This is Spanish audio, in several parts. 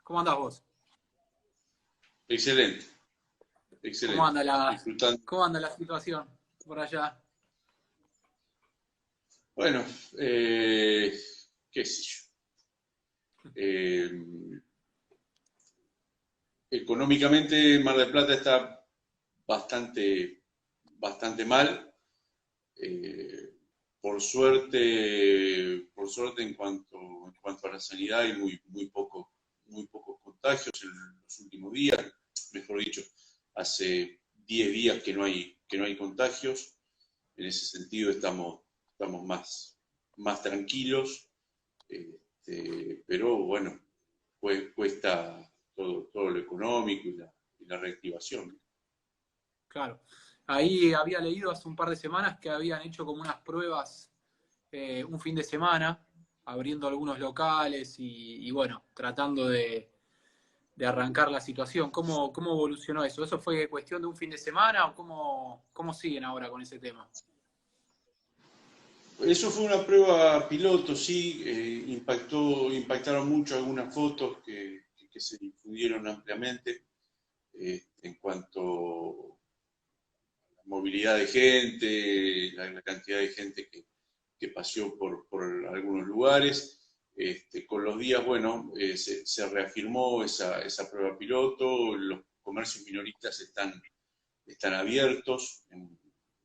¿Cómo andás vos? Excelente, ¿Cómo excelente. anda la, Disfrutando. cómo anda la situación por allá? Bueno, qué sé yo. Eh, Económicamente Mar del Plata está bastante mal. Eh, por suerte en cuanto a la sanidad hay muy pocos contagios en los últimos días. Mejor dicho, hace 10 días que no hay contagios. En ese sentido estamos más tranquilos, pero bueno, pues cuesta todo lo económico y la reactivación. Claro. Ahí había leído hace un par de semanas que habían hecho como unas pruebas un fin de semana, abriendo algunos locales y bueno, tratando de arrancar la situación. ¿Cómo evolucionó eso? ¿Eso fue cuestión de un fin de semana o cómo siguen ahora con ese tema? Eso fue una prueba piloto, sí, impactaron mucho algunas fotos que se difundieron ampliamente en cuanto a la movilidad de gente, la cantidad de gente que paseó por algunos lugares. Con los días, bueno, se reafirmó esa prueba piloto, los comercios minoristas están abiertos en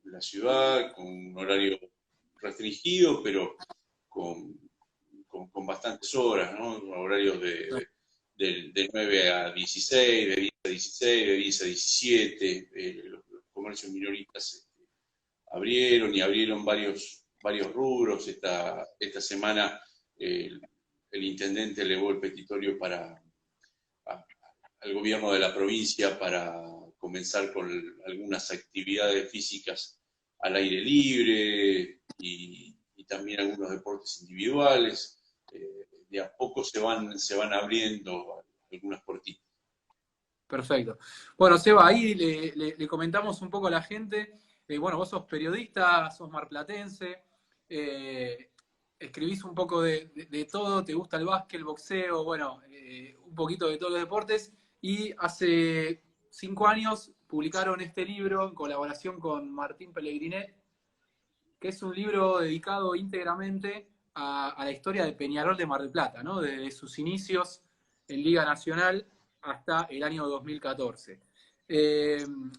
la ciudad, con un horario restringido, pero con, con bastantes horas, ¿no? Horarios de 9 a 16, de 10 a 16, de 10 a 17. Los comercios minoristas abrieron y abrieron varios rubros. Esta semana el intendente elevó el petitorio a- al gobierno de la provincia para comenzar con algunas actividades físicas al aire libre y también algunos deportes individuales. De a poco se van abriendo algunas puertitas. Perfecto. Bueno, Seba, ahí le comentamos un poco a la gente. Bueno, vos sos periodista, sos marplatense, eh, escribís un poco de todo, te gusta el básquet, el boxeo, bueno, un poquito de todos los deportes. Y hace 5 años publicaron este libro en colaboración con Martín Pellegriné, que es un libro dedicado íntegramente a la historia de Peñarol de Mar del Plata, ¿no? Desde sus inicios en Liga Nacional hasta el año 2014.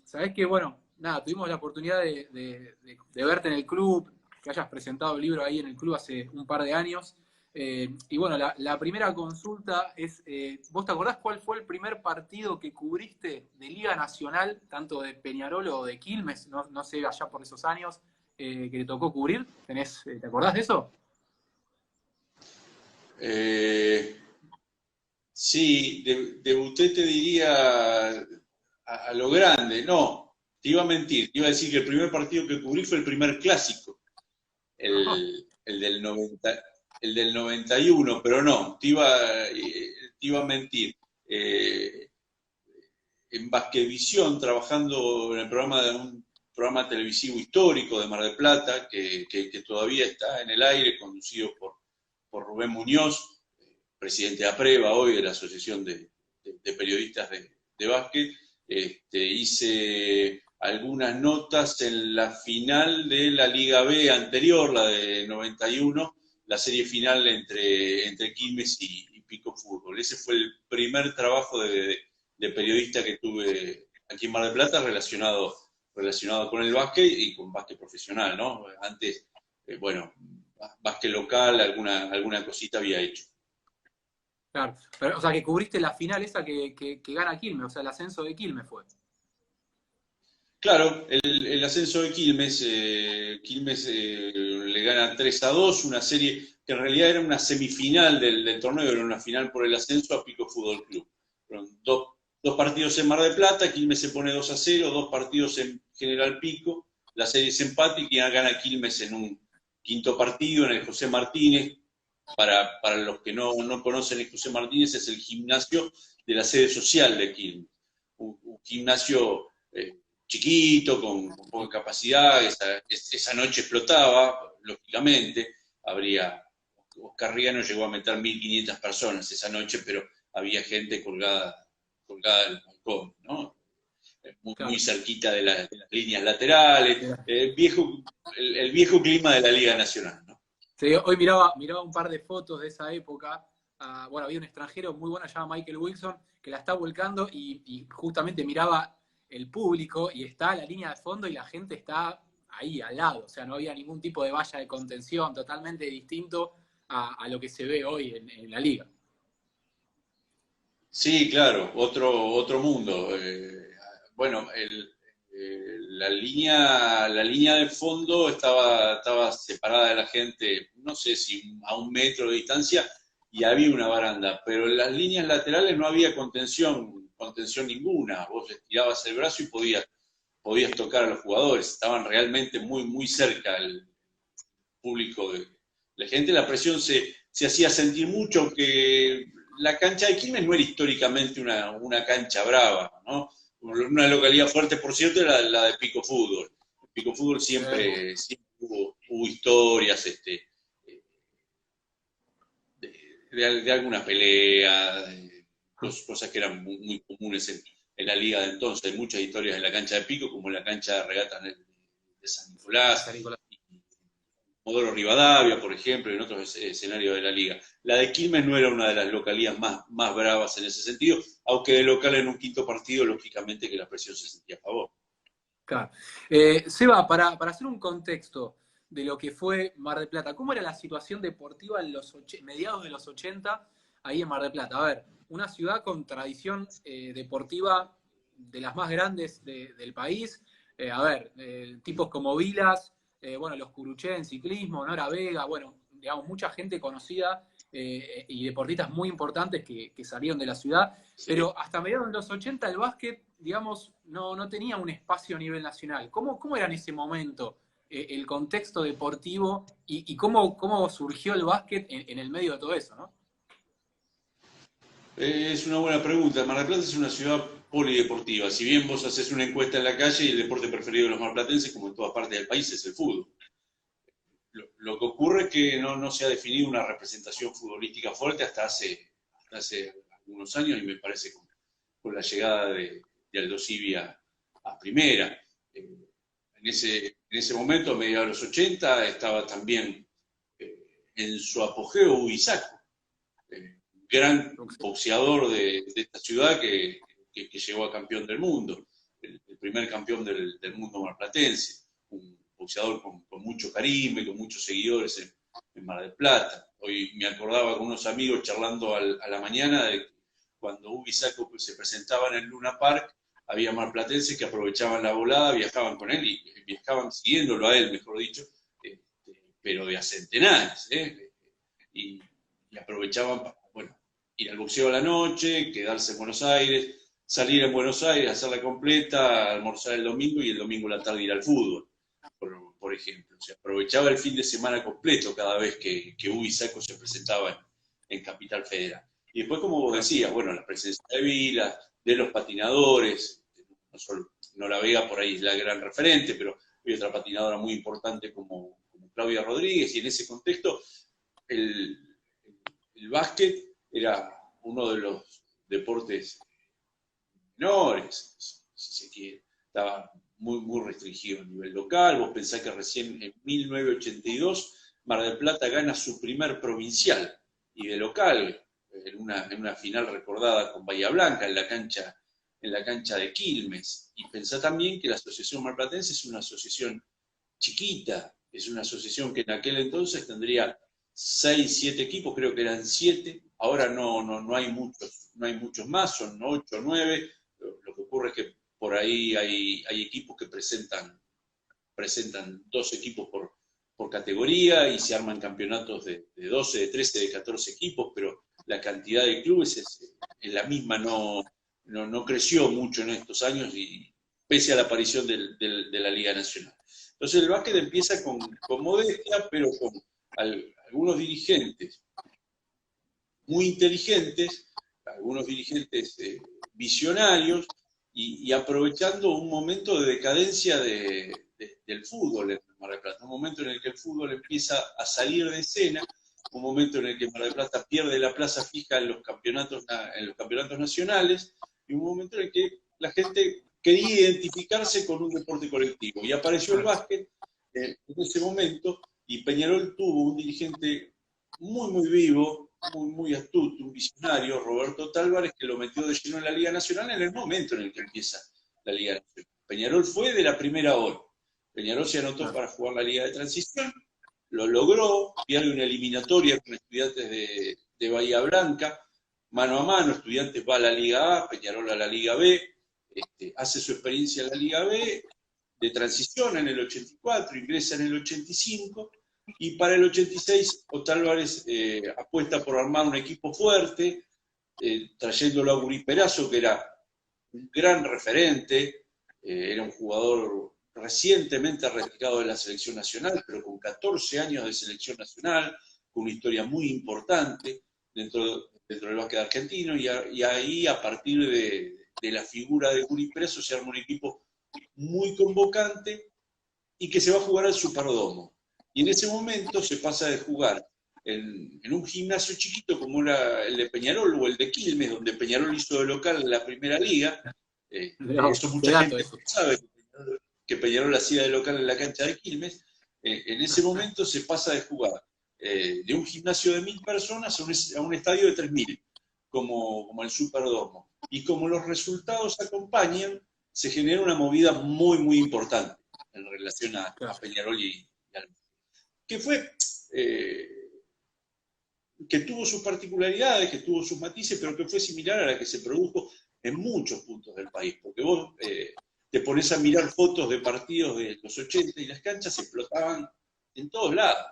Sabés que, bueno, nada, tuvimos la oportunidad de verte en el club, que hayas presentado el libro ahí en el club hace un par de años. Y bueno, la primera consulta es, ¿vos te acordás cuál fue el primer partido que cubriste de Liga Nacional, tanto de Peñarol o de Quilmes, no sé, allá por esos años, que te tocó cubrir? ¿Te acordás de eso? Eh, sí, debuté, te diría, a lo grande. No, te iba a mentir. Te iba a decir que el primer partido que cubrí fue el primer clásico, el del 90, el del 91, pero no, te iba a mentir. En Basquevisión, trabajando en el programa de un programa televisivo histórico de Mar del Plata, que todavía está en el aire, conducido por Rubén Muñoz, presidente de APREVA hoy, de la Asociación de Periodistas de Básquet. Hice algunas notas en la final de la Liga B anterior, la de 91, la serie final entre Quilmes y Pico Fútbol. Ese fue el primer trabajo de periodista que tuve aquí en Mar del Plata relacionado con el básquet y con básquet profesional, ¿no? Antes, bueno, básquet local, alguna cosita había hecho. Claro. Pero, o sea, que cubriste la final esa que gana Quilmes, o sea, el ascenso de Quilmes fue. Claro, el ascenso de Quilmes le gana 3-2, una serie que en realidad era una semifinal del torneo, era una final por el ascenso a Pico Fútbol Club. Fueron dos partidos en Mar del Plata, Quilmes se pone 2-0, dos partidos en General Pico, la serie es empate y quien gana Quilmes en un quinto partido en el José Martínez. Para los que no conocen el José Martínez, es el gimnasio de la sede social de Quilmes. Un gimnasio chiquito, con poca capacidad. Esa noche explotaba, lógicamente. Oscar Riano llegó a meter 1.500 personas esa noche, pero había gente colgada del balcón, ¿no? Muy, muy Claro. cerquita de las líneas laterales, el viejo clima de la Liga Nacional, ¿no? Sí, hoy miraba un par de fotos de esa época. Bueno, había un extranjero muy bueno llamado Michael Wilson que la está volcando y justamente miraba el público y está la línea de fondo y la gente está ahí al lado. O sea, no había ningún tipo de valla de contención, totalmente distinto a lo que se ve hoy en la liga. Sí, claro, otro mundo. Bueno, la línea de fondo estaba separada de la gente, no sé si a 1 metro de distancia, y había una baranda, pero en las líneas laterales no había contención ninguna. Vos estirabas el brazo y podías tocar a los jugadores. Estaban realmente muy, muy cerca el público de la gente. La presión se hacía sentir mucho, aunque la cancha de Quilmes no era históricamente una cancha brava, ¿no? Una localidad fuerte, por cierto, era la de Pico Fútbol. Pico Fútbol siempre hubo historias de alguna pelea, cosas que eran muy, muy comunes en la liga de entonces. Hay muchas historias en la cancha de Pico, como en la cancha de regatas de San San Nicolás, Nicolás. Modoro Rivadavia, por ejemplo, y en otros escenarios de la liga. La de Quilmes no era una de las localías más bravas en ese sentido, aunque de local en un quinto partido, lógicamente que la presión se sentía a favor. Claro. Seba, para hacer un contexto de lo que fue Mar del Plata, ¿cómo era la situación deportiva en los mediados de los 80 ahí en Mar del Plata? A ver, una ciudad con tradición deportiva de las más grandes del país. A ver, tipos como Vilas, bueno, los Curuché en ciclismo, Nora Vega, bueno, digamos, mucha gente conocida y deportistas muy importantes que salieron de la ciudad. Sí. Pero hasta mediados de los 80 el básquet, digamos, no tenía un espacio a nivel nacional. ¿Cómo era en ese momento el contexto deportivo y cómo surgió el básquet en el medio de todo eso, ¿no? Es una buena pregunta. Mar del Plata es una ciudad polideportiva. Si bien vos haces una encuesta en la calle y el deporte preferido de los marplatenses, como en todas partes del país, es el fútbol. Lo que ocurre es que no se ha definido una representación futbolística fuerte hasta hace algunos años, y me parece con la llegada de Aldo Civi a primera. En ese momento, a mediados de los 80, estaba también en su apogeo Huizaco, gran boxeador de esta ciudad que llegó a campeón del mundo, el primer campeón del mundo marplatense, un boxeador con mucho carisma, con muchos seguidores en Mar del Plata. Hoy me acordaba con unos amigos charlando a la mañana de cuando Hugo y Saco se presentaban en Luna Park, había marplatenses que aprovechaban la volada, viajaban con él y viajaban siguiéndolo a él, mejor dicho, pero de a centenares, y aprovechaban para, bueno, ir al boxeo a la noche, quedarse en Buenos Aires, salir en Buenos Aires, hacerla completa, almorzar el domingo y el domingo a la tarde ir al fútbol, por ejemplo. O sea, aprovechaba el fin de semana completo cada vez que Hugo y Saco se presentaban en Capital Federal. Y después, como vos decías, bueno, la presencia de Vila, de los patinadores, no la Vega por ahí es la gran referente, pero hay otra patinadora muy importante como Claudia Rodríguez, y en ese contexto el, el básquet era uno de los deportes menores, si se quiere. Estaba muy, muy restringido a nivel local. Vos pensás que recién en 1982 Mar del Plata gana su primer provincial, y de local, en una final recordada con Bahía Blanca, en la cancha de Quilmes. Y pensá también que la Asociación Marplatense es una asociación chiquita, es una asociación que en aquel entonces tendría 6, 7 equipos, creo que eran 7, ahora no hay muchos más, son 8 o 9. Lo que ocurre es que por ahí hay equipos que presentan 2 equipos por categoría, y se arman campeonatos de 12, de 13, de 14 equipos, pero la cantidad de clubes es la misma, no creció mucho en estos años, y pese a la aparición de la Liga Nacional. Entonces el básquet empieza con modestia, pero con algunos dirigentes muy inteligentes, algunos dirigentes visionarios, y aprovechando un momento de decadencia del fútbol en Mar del Plata, un momento en el que el fútbol empieza a salir de escena, un momento en el que Mar del Plata pierde la plaza fija en los campeonatos nacionales, y un momento en el que la gente quería identificarse con un deporte colectivo. Y apareció el básquet en ese momento, y Peñarol tuvo un dirigente muy vivo, muy astuto, un visionario, Roberto Tálvarez, que lo metió de lleno en la Liga Nacional en el momento en el que empieza la Liga Nacional. Peñarol fue de la primera hora. Peñarol se anotó para jugar la Liga de Transición, lo logró, pierde una eliminatoria con Estudiantes de Bahía Blanca, mano a mano, Estudiantes va a la Liga A, Peñarol a la Liga B, hace su experiencia en la Liga B, de transición en el 84, ingresa en el 85, y para el 86 Otálvarez apuesta por armar un equipo fuerte, trayéndolo a Gurí Perazo, que era un gran referente, era un jugador recientemente retirado de la selección nacional, pero con 14 años de selección nacional, con una historia muy importante dentro del básquet argentino, y ahí, a partir de la figura de Gurí Perazo, se arma un equipo muy convocante y que se va a jugar al Superdomo. Y en ese momento se pasa de jugar en un gimnasio chiquito como era el de Peñarol o el de Quilmes, donde Peñarol hizo de local en la primera liga. Eso mucha gente no sabe, que Peñarol hacía de local en la cancha de Quilmes. En ese momento se pasa de jugar de un gimnasio de 1000 personas a un estadio de 3000, como el Superdomo. Y como los resultados acompañan, se genera una movida muy importante en relación a Peñarol y al que fue, que tuvo sus particularidades, que tuvo sus matices, pero que fue similar a la que se produjo en muchos puntos del país, porque vos te pones a mirar fotos de partidos de los 80 y las canchas explotaban en todos lados,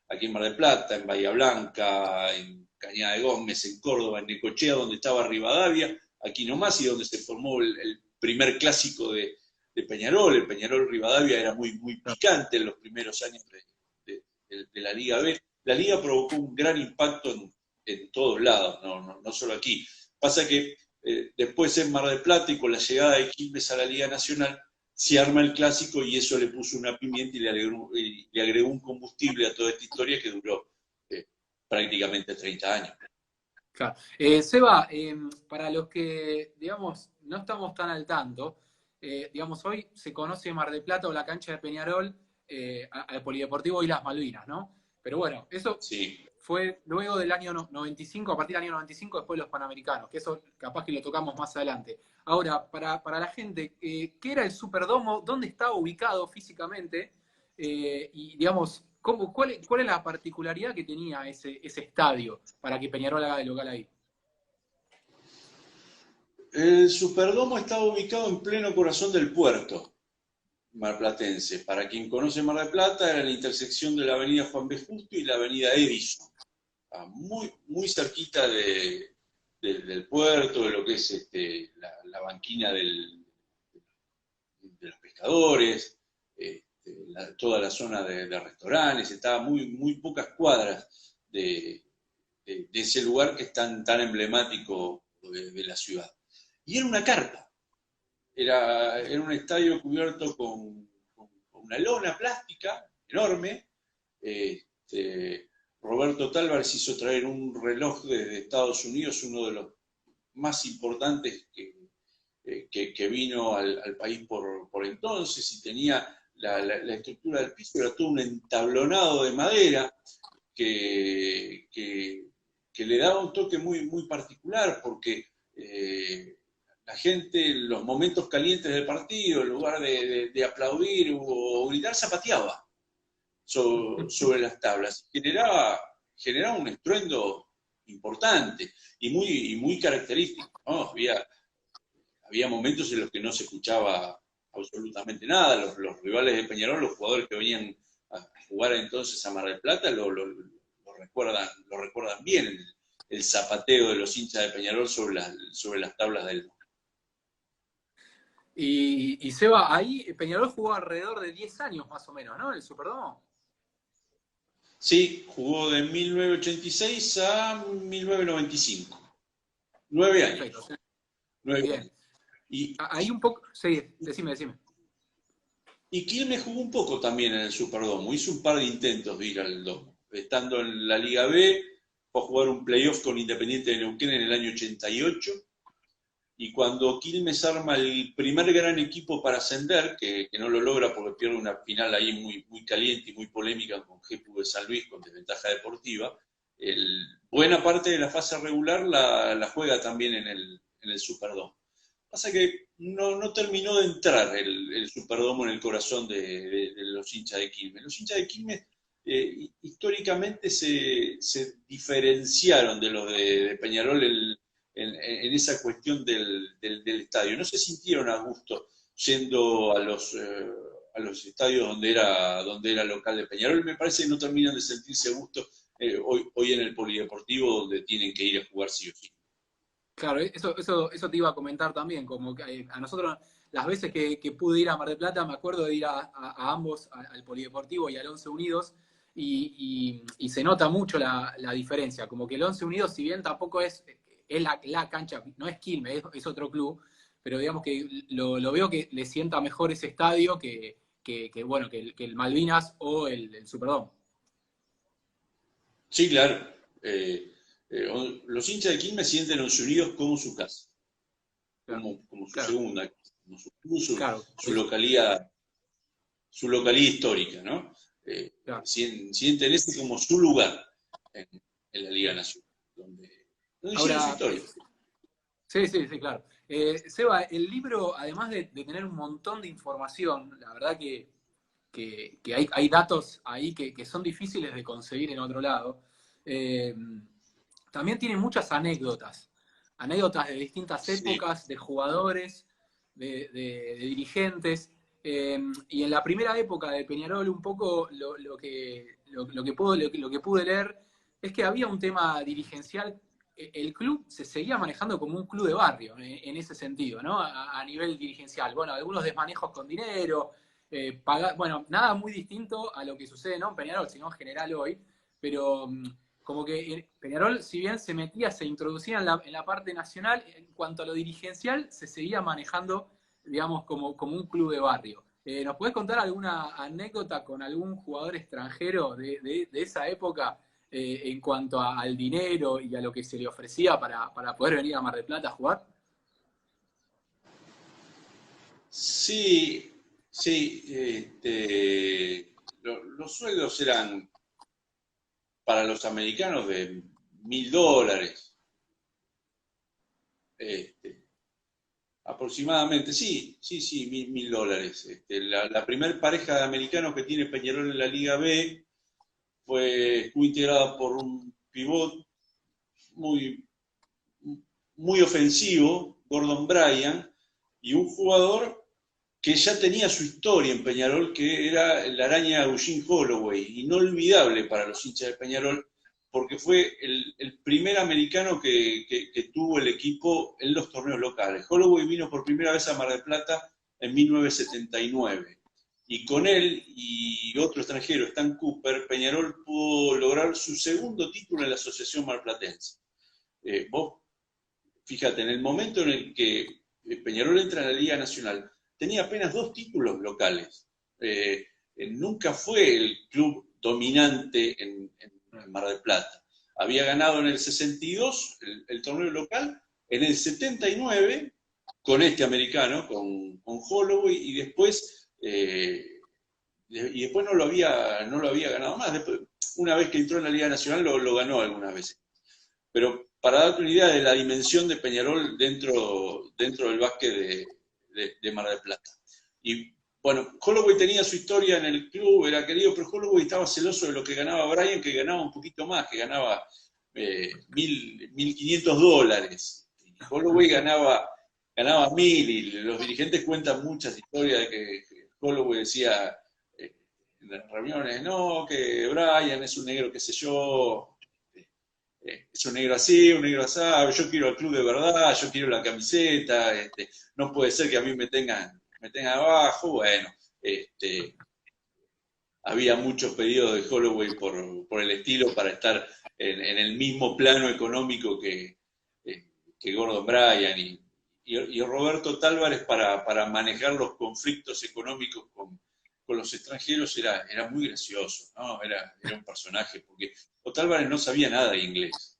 aquí en Mar del Plata, en Bahía Blanca, en Cañada de Gómez, en Córdoba, en Necochea, donde estaba Rivadavia, aquí nomás, y donde se formó el primer clásico de Peñarol. El Peñarol Rivadavia era muy picante en los primeros años de la Liga B. La Liga provocó un gran impacto en todos lados, no solo aquí. Pasa que después en Mar del Plata, y con la llegada de Quilmes a la Liga Nacional, se arma el clásico, y eso le puso una pimienta y le agregó un combustible a toda esta historia que duró prácticamente 30 años. Claro. Seba, para los que, digamos, no estamos tan al tanto, digamos, hoy se conoce Mar del Plata o la cancha de Peñarol al Polideportivo y las Malvinas, ¿no? Pero bueno, eso sí. Fue luego del año 95, a partir del año 95, después de los Panamericanos, que eso capaz que lo tocamos más adelante. Ahora, para la gente, ¿qué era el Superdomo? ¿Dónde estaba ubicado físicamente? Y digamos, ¿cuál es la particularidad que tenía ese estadio para que Peñarol haga de local ahí? El Superdomo estaba ubicado en pleno corazón del puerto marplatense. Para quien conoce Mar del Plata, era la intersección de la avenida Juan B. Justo y la avenida Edison. Muy cerquita del puerto, de lo que es la banquina de los pescadores, toda la zona de restaurantes. Estaba muy pocas cuadras de ese lugar que es tan emblemático de la ciudad. Y era una carpa, era un estadio cubierto con una lona plástica enorme. Roberto Tálvarez hizo traer un reloj desde Estados Unidos, uno de los más importantes que vino al país por entonces, y tenía la estructura del piso, era todo un entablonado de madera que le daba un toque muy particular, porque la gente en los momentos calientes del partido, en lugar de aplaudir o gritar, zapateaba sobre las tablas. Generaba un estruendo importante y muy característico, ¿no? Había momentos en los que no se escuchaba absolutamente nada. Los rivales de Peñarol, los jugadores que venían a jugar entonces a Mar del Plata, lo recuerdan bien, el zapateo de los hinchas de Peñarol sobre las tablas del... Y Seba, ahí Peñarol jugó alrededor de 10 años más o menos, ¿no? En el Superdomo. Sí, jugó de 1986 a 1995. 9 años. Perfecto. Sí. 9 Bien. años. Y ahí un poco, sí, decime. Y Quilmes jugó un poco también en el Superdomo, hizo un par de intentos de ir al Domo. estando en la Liga B, fue a jugar un playoff con Independiente de Neuquén en el año 88, y cuando Quilmes arma el primer gran equipo para ascender, que no lo logra porque pierde una final ahí muy caliente y muy polémica con GPU de San Luis con desventaja deportiva, buena parte de la fase regular la juega también en el Superdome. Pasa que no terminó de entrar el Superdomo en el corazón de los hinchas de Quilmes. Los hinchas de Quilmes históricamente se diferenciaron de los de Peñarol en esa cuestión del estadio. No se sintieron a gusto yendo a los estadios donde era local de Peñarol. Me parece que no terminan de sentirse a gusto hoy en el polideportivo, donde tienen que ir a jugar sí o sí. Claro, eso te iba a comentar también, como que a nosotros, las veces que pude ir a Mar del Plata, me acuerdo de ir a ambos, al Polideportivo y al Once Unidos, y se nota mucho la diferencia, como que el Once Unidos, si bien tampoco es la cancha, no es Quilmes, es otro club, pero digamos que lo veo que le sienta mejor ese estadio bueno, que el Malvinas o el Superdome. Sí, claro. Los hinchas de Quilmes sienten Once Unidos como su casa, Claro, como su claro, segunda, como claro, su localidad histórica, ¿no? claro. Sienten ese como su lugar en la Liga Nacional, donde hicieron su Ahora, historia. sí, claro. Seba, el libro, además de tener un montón de información, la verdad que hay datos ahí que son difíciles de conseguir en otro lado, eh, también tiene muchas anécdotas. Anécdotas de distintas Sí, épocas, de jugadores, de dirigentes. Y en la primera época de Peñarol, un poco lo que pude leer es que había un tema dirigencial. El club se seguía manejando como un club de barrio, en ese sentido, ¿no? A nivel dirigencial. Bueno, algunos desmanejos con dinero, bueno, nada muy distinto a lo que sucede no en Peñarol, sino en general hoy, pero como que Peñarol, si bien se metía, se introducía en la parte nacional, en cuanto a lo dirigencial, se seguía manejando, digamos, como un club de barrio. ¿Nos podés contar alguna anécdota con algún jugador extranjero de esa época en cuanto al dinero y a lo que se le ofrecía para poder venir a Mar del Plata a jugar? sí, sí. Los sueldos eran para los americanos de $1.000. Este, Aproximadamente, sí, $1.000. La primer pareja de americanos que tiene Peñarol en la Liga B fue integrada por un pivot muy, muy ofensivo, Gordon Bryan, y un jugador que ya tenía su historia en Peñarol, que era la araña Eugene Holloway, inolvidable para los hinchas de Peñarol, porque fue el primer americano que tuvo el equipo en los torneos locales. Holloway vino por primera vez a Mar del Plata en 1979. Y con él y otro extranjero, Stan Cooper, Peñarol pudo lograr su segundo título en la Asociación Marplatense. Vos, fíjate, en el momento en el que Peñarol entra en la Liga Nacional, tenía apenas 2 títulos locales. Nunca fue el club dominante en Mar del Plata. Había ganado en el 62 el torneo local, en el 79 con este americano, con Holloway, y después no lo había ganado más. Después, una vez que entró en la Liga Nacional lo ganó algunas veces. Pero para darte una idea de la dimensión de Peñarol dentro del básquet de Mar del Plata. Y bueno, Holloway tenía su historia en el club, era querido, pero Holloway estaba celoso de lo que ganaba Bryan, que ganaba un poquito más, que ganaba $1.500. Y Holloway ganaba 1.000, y los dirigentes cuentan muchas historias de que Holloway decía en las reuniones, no, que Bryan es un negro, qué sé yo, es un negro así, un negro así, yo quiero el club de verdad, yo quiero la camiseta, no puede ser que a mí me tengan abajo. Bueno, había muchos pedidos de Holloway por el estilo para estar en el mismo plano económico que Gordon Bryan y Roberto Tálvarez para manejar los conflictos económicos con los los extranjeros era muy gracioso, ¿no? Era un personaje, porque Otálvarez no sabía nada de inglés,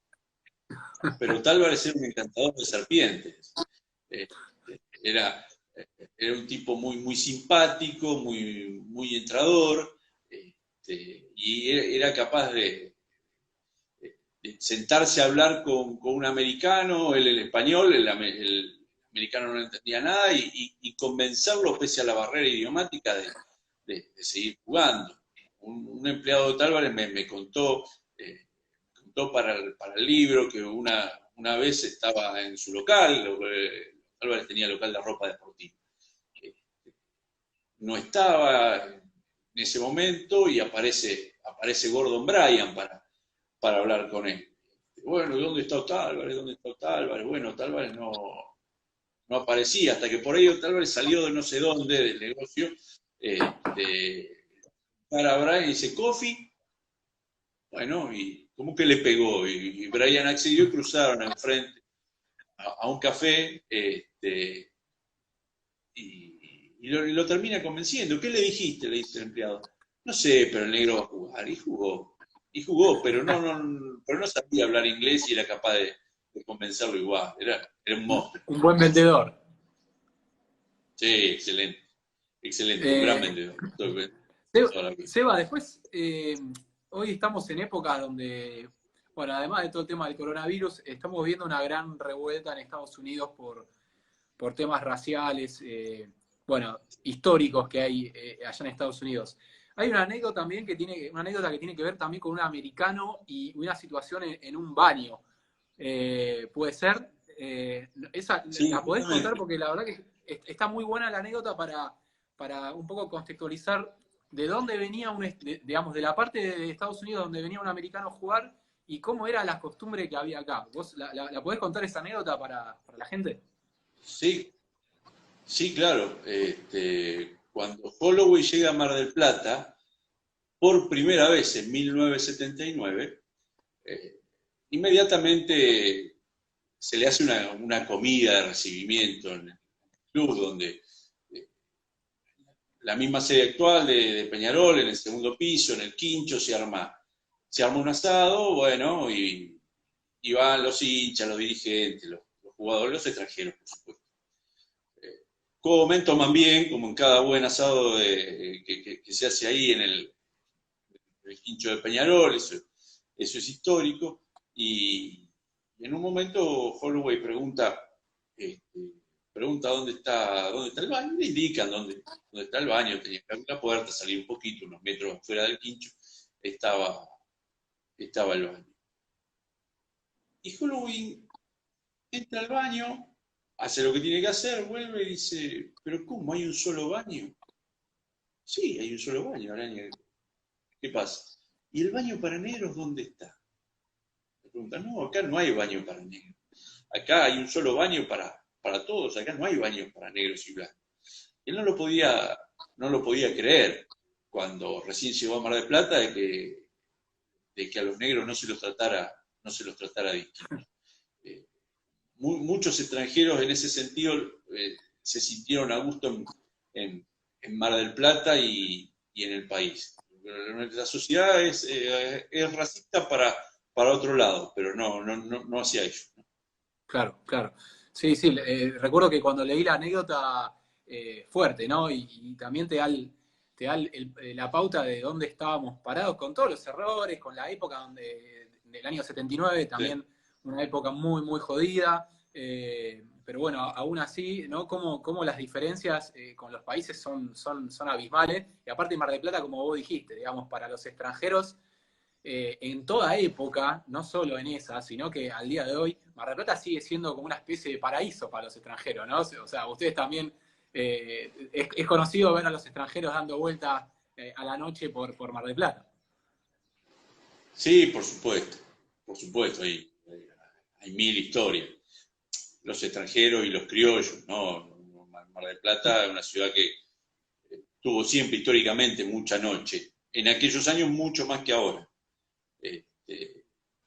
pero Otálvarez era un encantador de serpientes. Eh, era, era un tipo muy simpático, muy entrador, y era capaz de sentarse a hablar con un americano, él el español, el americano no entendía nada, y convencerlo, pese a la barrera idiomática, de seguir jugando. Un empleado de Tálvarez me contó, para el libro que una vez estaba en su local, Tálvarez tenía local de ropa deportiva. No estaba en ese momento y aparece Gordon Bryan para hablar con él. Bueno, ¿dónde está Otálvarez? ¿Dónde está Otálvarez? Bueno, Otálvarez no aparecía, hasta que por ahí Otálvarez salió de no sé dónde del negocio, para Bryan y dice, ¿Coffee? Bueno, y como que le pegó, y Bryan accedió y cruzaron enfrente a un café, y lo termina convenciendo. ¿Qué le dijiste? Le dice el empleado. No sé, pero el negro va a jugar. Y jugó, pero no sabía hablar inglés y era capaz de convencerlo igual. Era un monstruo. Un buen vendedor. Sí, excelente. Excelente, un gran Eh, vendedor. Seba, después, hoy estamos en épocas donde, bueno, además de todo el tema del coronavirus, estamos viendo una gran revuelta en Estados Unidos por temas raciales, bueno, históricos que hay allá en Estados Unidos. Hay una anécdota también una anécdota que tiene que ver también con un americano y una situación en un baño. ¿Puede ser? Esa, Sí, ¿la podés contar? justamente. Porque la verdad que está muy buena la anécdota para un poco contextualizar de dónde venía, digamos, de la parte de Estados Unidos donde venía un americano a jugar y cómo era la costumbre que había acá. ¿Vos la podés contar esa anécdota para la gente? Sí, sí, claro. Cuando Holloway llega a Mar del Plata, por primera vez en 1979, inmediatamente se le hace una comida de recibimiento en el club, donde la misma sede actual de Peñarol, en el segundo piso, en el quincho, se arma un asado, bueno, y van los hinchas, los dirigentes, los jugadores, los extranjeros, por supuesto. Comen, toman bien, como en cada buen asado que se hace ahí en el quincho de Peñarol, eso es histórico. Y en un momento Holloway pregunta dónde está el baño, le indican dónde está el baño, tenía que abrir la puerta, salir un poquito, unos metros fuera del quincho, estaba el baño. Y Holloway entra al baño, hace lo que tiene que hacer, vuelve y dice, ¿pero cómo? ¿Hay un solo baño? Sí, hay un solo baño, Araña. ¿Qué pasa? ¿Y el baño para negros dónde está? Le pregunta, no, acá no hay baño para negros. Acá hay un solo baño para todos, acá no hay baños para negros y blancos. Él no lo podía creer cuando recién llegó a Mar del Plata de que a los negros no se los tratara distinto. Muchos extranjeros en ese sentido se sintieron a gusto en Mar del Plata y en el país. La sociedad es racista para otro lado, pero no hacia ellos. Claro, claro. Sí, sí, recuerdo que cuando leí la anécdota, fuerte, ¿no? Y también la pauta de dónde estábamos parados, con todos los errores, con la época del año 79, Sí. también una época muy, muy jodida. Pero bueno, aún así, ¿no? Cómo las diferencias con los países son abismales. Y aparte Mar del Plata, como vos dijiste, digamos, para los extranjeros en toda época, no solo en esa, sino que al día de hoy, Mar del Plata sigue siendo como una especie de paraíso para los extranjeros, ¿no? O sea, ustedes también, es conocido ver a los extranjeros dando vueltas a la noche por Mar del Plata. Sí, por supuesto, hay mil historias. Los extranjeros y los criollos, ¿no? Mar del Plata es una ciudad que tuvo siempre históricamente mucha noche. En aquellos años mucho más que ahora.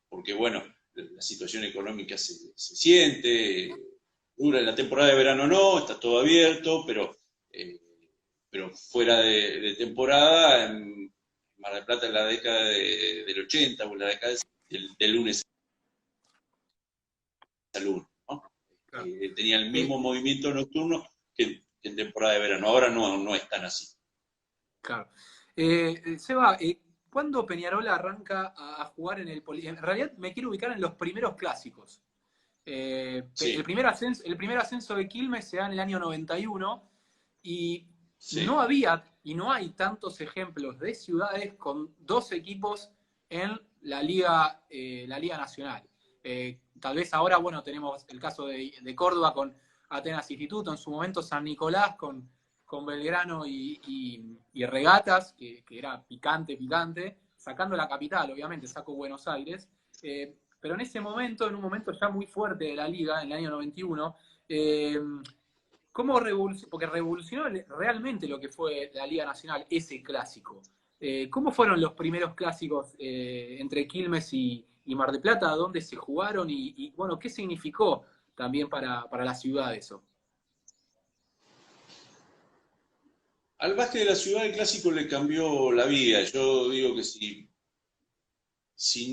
Porque bueno, la situación económica se siente, dura en la temporada de verano no, está todo abierto, pero pero fuera de temporada, en Mar del Plata en la década del 80 o en la década de lunes a lunes, ¿no? Claro. Tenía el mismo movimiento nocturno que en temporada de verano. Ahora no es tan así. Claro. Seba, ¿cuándo Peñarol arranca a jugar en el Polideportivo? En realidad me quiero ubicar en los primeros clásicos. Sí, El primer ascenso de Quilmes se da en el año 91 y sí. no había y no hay tantos ejemplos de ciudades con dos equipos en la Liga Nacional. Tal vez ahora, bueno, tenemos el caso de Córdoba con Atenas Instituto, en su momento San Nicolás con Belgrano y Regatas, que era picante, sacando la capital, obviamente, saco Buenos Aires. Pero en ese momento, en un momento ya muy fuerte de la liga, en el año 91, ¿cómo revolucionó? Porque revolucionó realmente lo que fue la Liga Nacional, ese clásico. ¿Cómo fueron los primeros clásicos entre Quilmes y Mar del Plata? ¿Dónde se jugaron? Bueno, ¿qué significó también para la ciudad eso? Al básquet de la ciudad el clásico le cambió la vida. Yo digo que si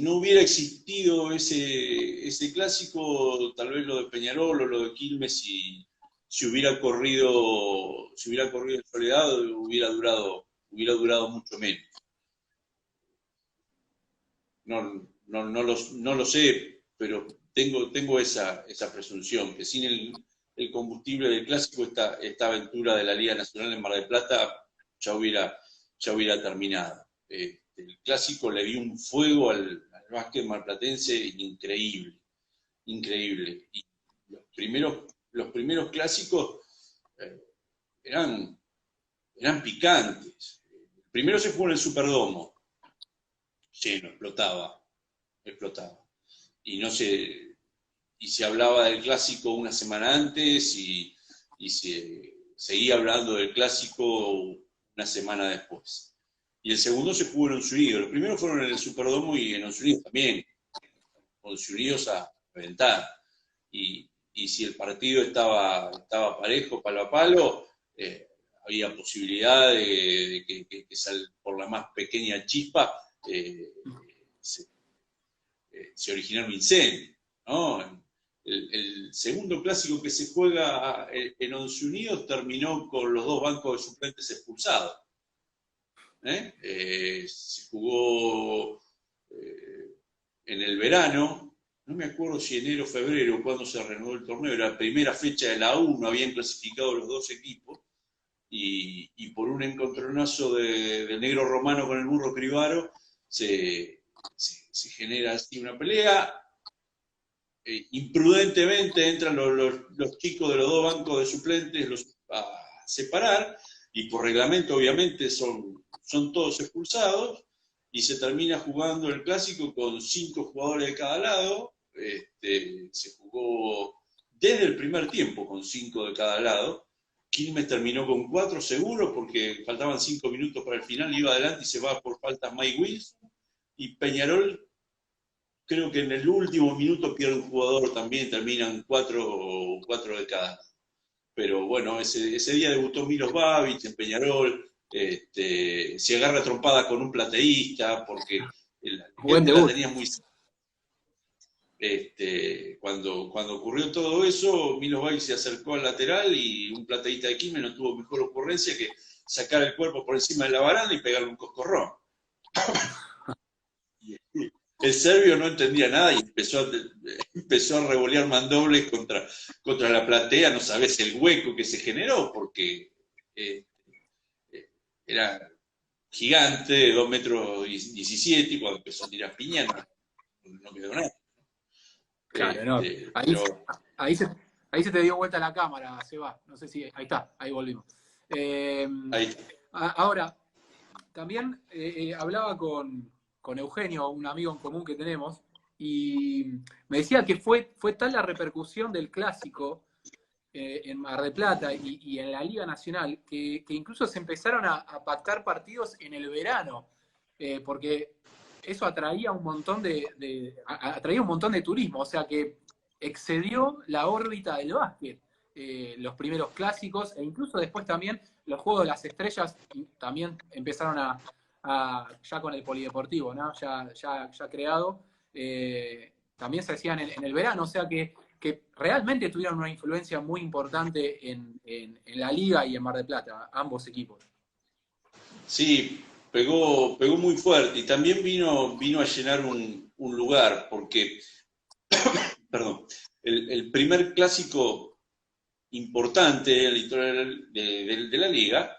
no hubiera existido ese clásico, tal vez lo de Peñarol o lo de Quilmes, si hubiera corrido en soledad, hubiera durado mucho menos. No lo sé, pero tengo esa presunción, que sin el combustible del clásico, esta aventura de la Liga Nacional en Mar del Plata ya hubiera terminado. El clásico le dio un fuego al básquet marplatense increíble, increíble. Y los primeros clásicos eh, eran, eran picantes. El primero se jugó en el Superdomo, lleno, explotaba. Y no se, y se hablaba del clásico una semana antes y se seguía hablando del clásico una semana después. Y el segundo se jugó en Once Unidos. Los primeros fueron en el Superdomo y en Once Unidos también. Once Unidos a reventar. Y si el partido estaba parejo, palo a palo, había posibilidad de que por la más pequeña chispa se originara un incendio, ¿no? El segundo clásico que se juega en Once Unidos terminó con los dos bancos de suplentes expulsados. Se jugó en el verano, no me acuerdo si enero o febrero, cuando se reanudó el torneo, era la primera fecha de la U, no habían clasificado los dos equipos, y por un encontronazo del negro romano con el burro Cribaro, se genera así una pelea. Imprudentemente entran los chicos de los dos bancos de suplentes a separar, y por reglamento obviamente son todos expulsados, y se termina jugando el clásico con 5 jugadores de cada lado. Se jugó desde el primer tiempo con 5 de cada lado. Quilmes terminó con 4 seguros porque faltaban 5 minutos para el final, iba adelante y se va por faltas Mike Wilson. Y Peñarol, creo que en el último minuto pierde un jugador también, terminan 4 de cada. Pero bueno, ese día debutó Milos Babic en Peñarol, se agarra trompada con un plateísta, porque Buen la debut. tenía muy... Cuando ocurrió todo eso, Milos Babic se acercó al lateral y un plateísta de Quilmes no tuvo mejor ocurrencia que sacar el cuerpo por encima de la baranda y pegarle un coscorrón. El serbio no entendía nada y empezó a revolear mandobles contra la platea. No sabes el hueco que se generó, porque era gigante, de 2,17 m, y cuando empezó a tirar piña no quedó nada. Claro, no. Pero Ahí se, ahí se te dio vuelta la cámara, Seba. No sé si. Ahí está, ahí volvimos. ahí, Ahora, también hablaba con Eugenio, un amigo en común que tenemos, y me decía que fue tal la repercusión del clásico en Mar del Plata y en la Liga Nacional que incluso se empezaron a pactar partidos en el verano, porque eso atraía un montón atraía un montón de turismo, o sea que excedió la órbita del básquet. los primeros clásicos, e incluso después también los Juegos de las Estrellas también empezaron ya con el polideportivo, ¿no? Ya creado, también se hacían en el verano, o sea que realmente tuvieron una influencia muy importante en la Liga y en Mar del Plata, ambos equipos. Sí, pegó muy fuerte y también vino a llenar un lugar, porque, perdón, el primer clásico importante en la historia de la liga,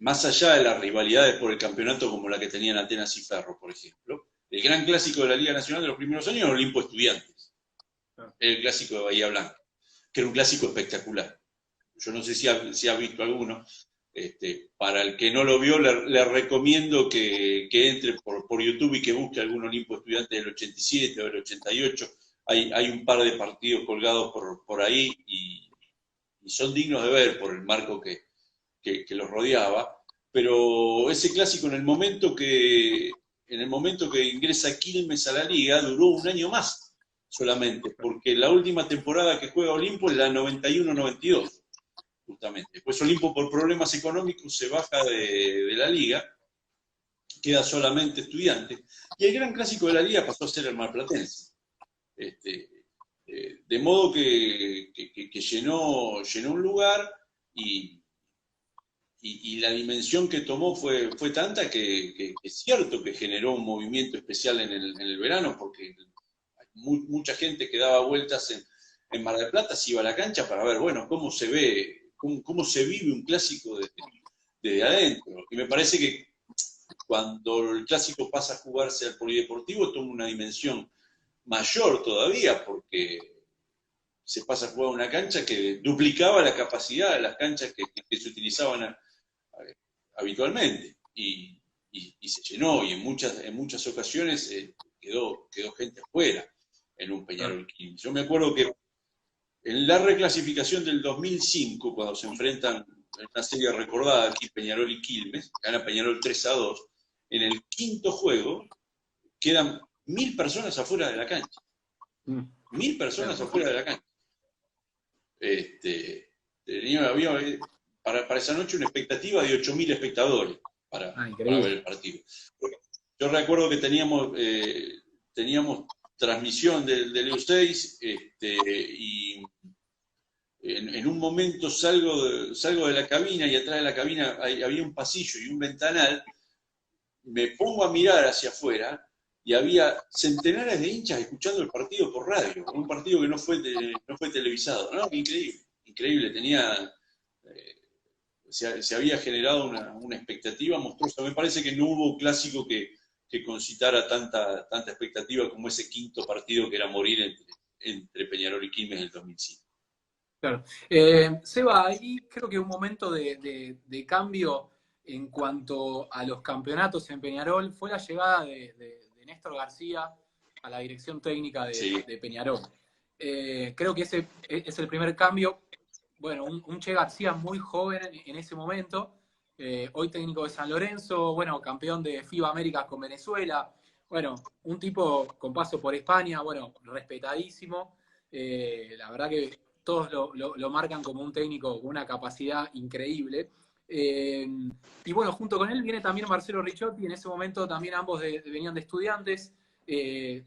más allá de las rivalidades por el campeonato como la que tenían Atenas y Ferro, por ejemplo, el gran clásico de la Liga Nacional de los primeros años era Olimpo Estudiantes, el clásico de Bahía Blanca, que era un clásico espectacular. Yo no sé si ha visto alguno. Para el que no lo vio, le recomiendo que entre por YouTube y que busque algún Olimpo Estudiante del 87 o del 88. Hay un par de partidos colgados por ahí y son dignos de ver por el marco que los rodeaba. Pero ese clásico, en el momento que ingresa Quilmes a la liga, duró un año más solamente, porque la última temporada que juega Olimpo es la 91-92. Justamente. Después Olimpo, por problemas económicos, se baja de la liga, queda solamente Estudiantes, y el gran clásico de la liga pasó a ser el marplatense. De modo que llenó un lugar y la dimensión que tomó fue tanta que es cierto que generó un movimiento especial en el verano, porque mucha gente que daba vueltas en Mar del Plata se iba a la cancha para ver, bueno, cómo se ve, cómo se vive un clásico desde adentro. Y me parece que cuando el clásico pasa a jugarse al polideportivo toma una dimensión mayor todavía, porque se pasa a jugar a una cancha que duplicaba la capacidad de las canchas que se utilizaban habitualmente. Y se llenó, y en muchas ocasiones quedó gente afuera en un Peñarol Quilmes. Yo me acuerdo que en la reclasificación del 2005, cuando se enfrentan en una serie recordada aquí Peñarol y Quilmes, gana Peñarol 3-2, en el quinto juego quedan 1000 personas afuera de la cancha. 1000 personas afuera de la cancha. Había para esa noche una expectativa de 8000 espectadores para ver el partido. Yo recuerdo que teníamos transmisión del EU6 y en un momento salgo de la cabina y atrás de la cabina había un pasillo y un ventanal. Me pongo a mirar hacia afuera y había centenares de hinchas escuchando el partido por radio, un partido que no fue televisado. ¿No? Increíble. Se había generado una expectativa monstruosa. Me parece que no hubo clásico que concitara tanta expectativa como ese quinto partido que era morir entre Peñarol y Quilmes en el 2005. Claro. Seba, ahí creo que un momento de cambio en cuanto a los campeonatos en Peñarol fue la llegada de Néstor García a la dirección técnica de Peñarol. Creo que ese es el primer cambio. Bueno, un Che García muy joven en ese momento, hoy técnico de San Lorenzo, bueno, campeón de FIBA Américas con Venezuela, bueno, un tipo con paso por España, bueno, respetadísimo. La verdad que todos lo marcan como un técnico con una capacidad increíble. Y bueno, junto con él viene también Marcelo Ricciotti, en ese momento también ambos venían de Estudiantes,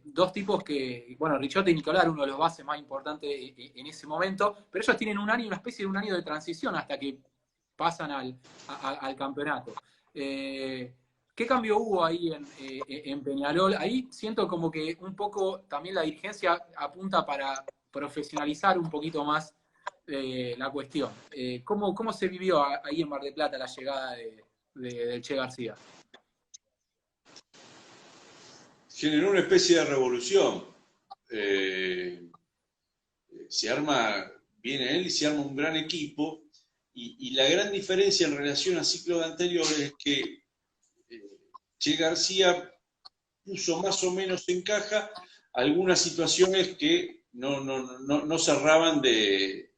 dos tipos que, bueno, Ricciotti y Nicolás, uno de los bases más importantes en ese momento, pero ellos tienen un año, una especie de un año de transición hasta que pasan al campeonato. ¿Qué cambio hubo ahí en Peñarol? Ahí siento como que un poco también la dirigencia apunta para profesionalizar un poquito más la cuestión. ¿Cómo se vivió ahí en Mar del Plata la llegada del Che García? Generó una especie de revolución. Viene él y se arma un gran equipo, y la gran diferencia en relación al ciclo anterior es que Che García puso más o menos en caja algunas situaciones que no cerraban de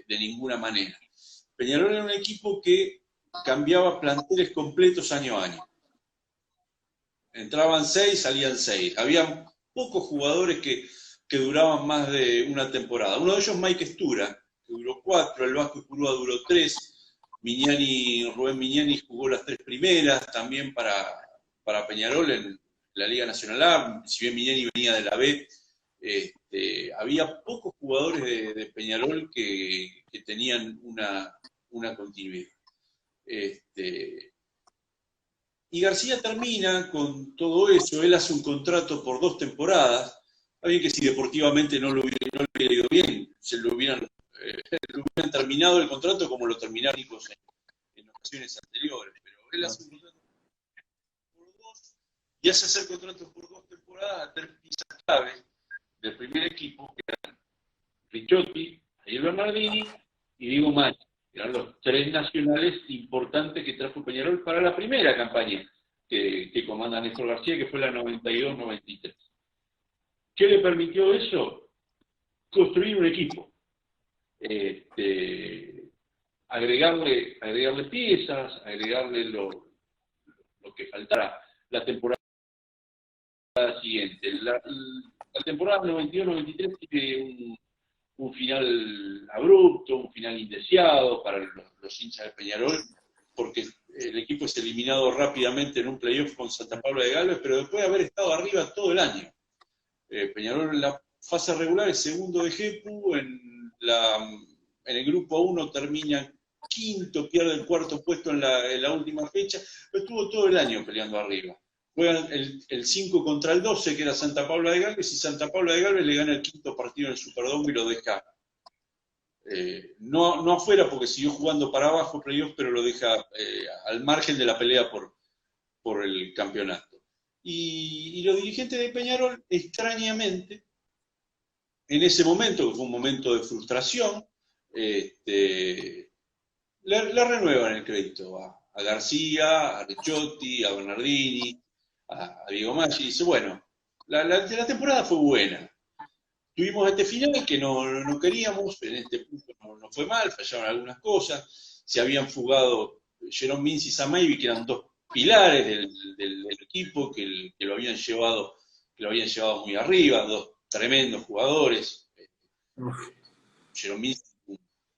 ninguna manera. Peñarol era un equipo que cambiaba planteles completos año a año. Entraban 6, salían 6. Había pocos jugadores que duraban más de una temporada. Uno de ellos, Mike Stura, que duró 4, el Vasco Ipurúa duró 3, Rubén Miñani jugó las 3 primeras, también para Peñarol en la Liga Nacional A, si bien Miñani venía de la B, había pocos jugadores de Peñarol que tenían una continuidad. Y García termina con todo eso, él hace un contrato por 2 temporadas, está bien que si deportivamente no le hubiera ido bien, se lo hubieran terminado el contrato como lo terminaron en ocasiones anteriores, pero él hace un contrato por 2 y hace hacer contratos por 2 temporadas a 3 piezas claves del primer equipo, que eran Ricciotti, Ariel Bernardini y Diego Machi. Eran los 3 nacionales importantes que trajo Peñarol para la primera campaña que comanda Néstor García, que fue la 92-93. ¿Qué le permitió eso? Construir un equipo. Agregarle piezas, agregarle lo que faltara. La temporada siguiente. La temporada 92-93 tiene un final abrupto, un final indeseado para los hinchas de Peñarol, porque el equipo es eliminado rápidamente en un playoff con Santa Paula de Galvez, pero después de haber estado arriba todo el año. Peñarol en la fase regular es segundo de GEPU, en el grupo 1 termina quinto, pierde el 4º puesto en la última fecha, pero estuvo todo el año peleando arriba. Juegan el 5 contra el 12, que era Santa Paula de Galvez, y Santa Paula de Galvez le gana el 5º partido en el Superdome y lo deja no afuera porque siguió jugando para abajo playoff, pero lo deja al margen de la pelea por el campeonato. Y los dirigentes de Peñarol, extrañamente, en ese momento, que fue un momento de frustración, le renuevan el crédito a García, a Ricciotti, a Bernardini, a Diego Maggi, y dice, bueno, la temporada fue buena. Tuvimos este final que no queríamos, en este punto no fue mal, fallaron algunas cosas, se habían fugado Jerome Mins y Sam Ivey, que eran 2 pilares del equipo, que lo habían llevado muy arriba, 2 tremendos jugadores. Jerome Mins, un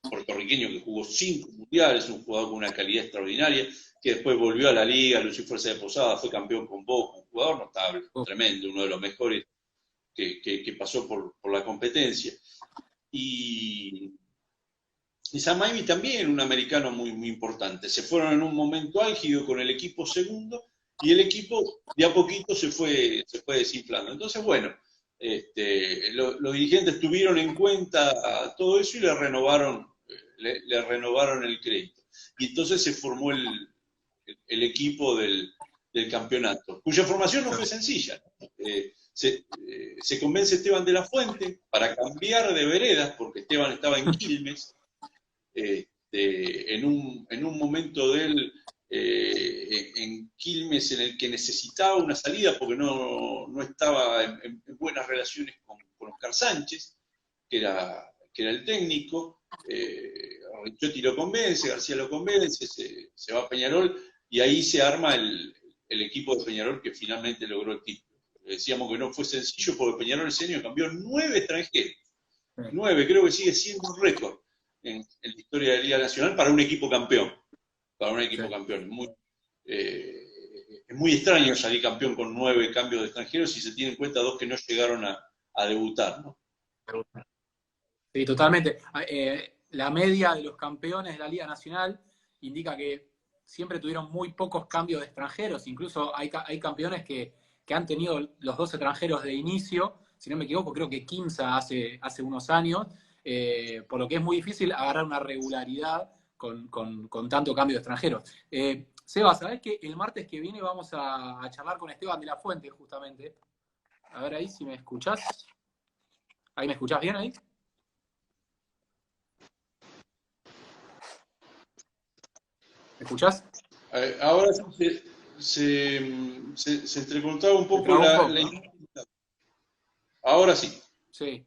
puertorriqueño que jugó 5 mundiales, un jugador con una calidad extraordinaria, que después volvió a la liga, lució Fuerza de Posada, fue campeón con Boca, un jugador notable, tremendo, uno de los mejores que pasó por la competencia. Y Sam Ivey también, un americano muy, muy importante. Se fueron en un momento álgido con el equipo segundo y el equipo de a poquito se fue desinflando. Entonces, bueno, los dirigentes tuvieron en cuenta todo eso y le renovaron el crédito. Y entonces se formó el equipo del campeonato, cuya formación no fue sencilla. Se convence Esteban de la Fuente para cambiar de veredas, porque Esteban estaba en Quilmes, en un momento de él en Quilmes en el que necesitaba una salida porque no estaba en buenas relaciones con Oscar Sánchez, que era el técnico. Ricciotti lo convence, García lo convence, se va a Peñarol y ahí se arma el equipo de Peñarol que finalmente logró el título. Decíamos que no fue sencillo porque Peñarol ese año cambió 9 extranjeros. 9, creo que sigue siendo un récord en la historia de la Liga Nacional para un equipo campeón. Es muy extraño salir campeón con 9 cambios de extranjeros si se tienen en cuenta 2 que no llegaron a debutar, ¿no? Sí, totalmente. La media de los campeones de la Liga Nacional indica que siempre tuvieron muy pocos cambios de extranjeros. Incluso hay campeones que han tenido los 2 extranjeros de inicio, si no me equivoco, creo que Quimsa hace unos años, por lo que es muy difícil agarrar una regularidad con tanto cambio de extranjeros. Seba, ¿sabés que el martes que viene vamos a charlar con Esteban de la Fuente, justamente? A ver ahí si me escuchás. ¿Ahí me escuchás bien ahí? ¿Me escuchás? Ahora se entrecortaba un poco la. Ahora sí. Sí.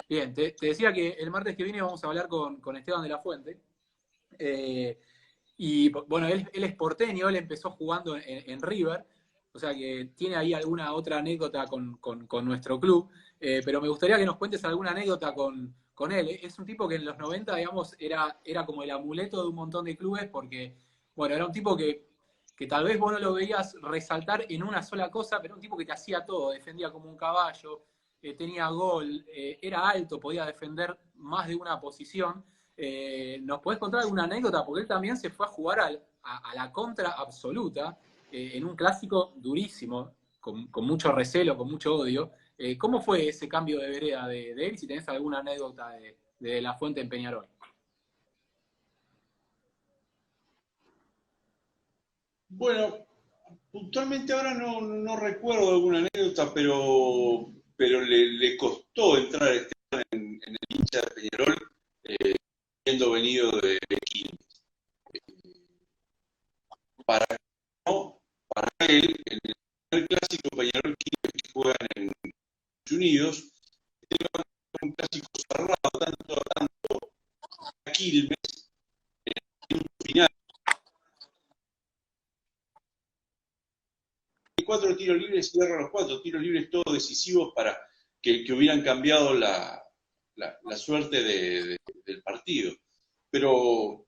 Bien, te decía que el martes que viene vamos a hablar con Esteban de la Fuente. Y bueno, él es porteño, él empezó jugando en River, o sea que tiene ahí alguna otra anécdota con nuestro club. Pero me gustaría que nos cuentes alguna anécdota con con él. Es un tipo que en los 90, digamos, era como el amuleto de un montón de clubes porque, bueno, era un tipo que tal vez vos no lo veías resaltar en una sola cosa, pero era un tipo que te hacía todo, defendía como un caballo, tenía gol, era alto, podía defender más de una posición. ¿Nos podés contar alguna anécdota? Porque él también se fue a jugar a la contra absoluta en un clásico durísimo, con mucho recelo, con mucho odio. ¿Cómo fue ese cambio de vereda de él? Si tenés alguna anécdota de La Fuente en Peñarol. Bueno, puntualmente ahora no recuerdo alguna anécdota, pero le costó entrar a Esteban en el hincha de Peñarol, siendo venido de Quilmes. Para, no, para él, en el primer clásico Peñarol Quilmes que juegan en Unidos, Esteban es un clásico cerrado, tanto a Quilmes, en un final. 4 tiros libres, cierra los 4 tiros libres, todos decisivos para que hubieran cambiado la suerte del partido. Pero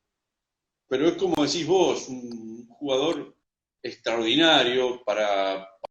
es como decís vos, un jugador extraordinario